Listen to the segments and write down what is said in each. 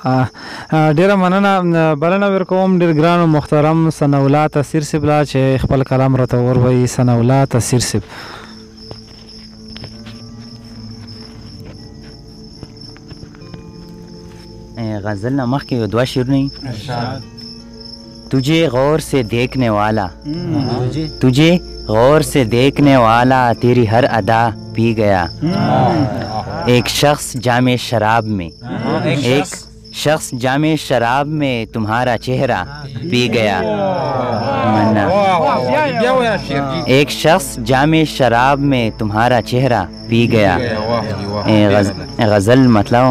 ډیره مننه. بلنه ورکوم ډیر ګران او محترم ثناء الله تاثیر صاحب لا چې خپل کلام راته وروي. ثناء الله تاثیر صاحب. غزل نمخ کے دعا شروع نہیں. تجھے غور سے دیکھنے والا، تجھے غور سے دیکھنے والا تیری ہر ادا پی گیا. ایک شخص جام شراب میں، ایک شخص جام شراب میں تمہارا چہرہ پی گیا. ایک شخص جام شراب میں تمہارا چہرہ پی گیا. غزل مطلب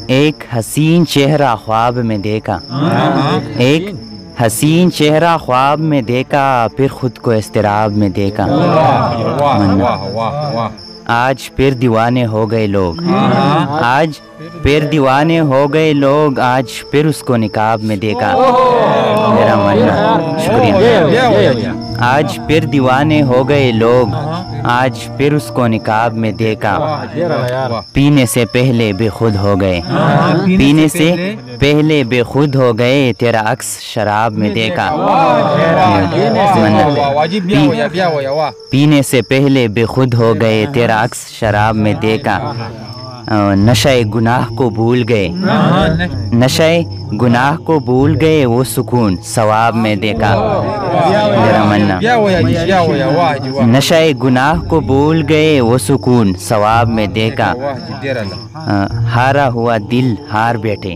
ایک حسین چہرہ خواب میں دیکھا، ایک حسین چہرہ خواب میں دیکھا، پھر خود کو اضطراب میں دیکھا. آج پھر دیوانے ہو گئے لوگ، آج پھر دیوانے ہو گئے لوگ، آج پھر اس کو نقاب میں دیکھا. میرا ماننا شکریہ. آج پھر دیوانے ہو گئے لوگ، آج پھر اس کو نقاب میں دیکھا. پینے سے پہلے بے خود ہو گئے، پینے سے پہلے بے خود ہو گئے، تیرا عکس شراب میں دیکھا. پینے سے پہلے بے خود ہو گئے، تیرا عکس شراب میں دیکھا. نشہ گناہ کو بھول گئے، نشہ گناہ کو بھول گئے، وہ سکون ثواب میں دیکھا. میرا ماننا نشہ گناہ کو بھول گئے، وہ سکون ثواب میں دیکھا. ہارا ہوا دل ہار بیٹھے،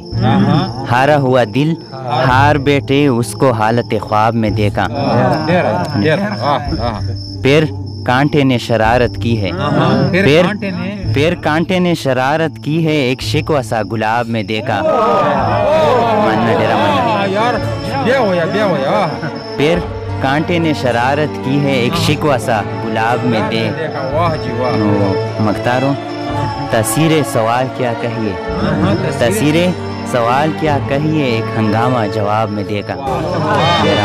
ہارا ہوا دل ہار بیٹھے، اس کو حالت خواب میں دیکھا. پھر کانٹے نے شرارت کی ہے، پھر کانٹے نے شرارت کی ہے، ایک شکوہ سا گلاب میں دیکھا. پھر کانٹے نے شرارت کی ہے، ایک شکوہ سا گلاب میں دیکھا. مختاروں تاثیر سوال کیا کہیے، تاثیر سوال کیا کہیے، ایک ہنگامہ جواب میں دیکھا. میرا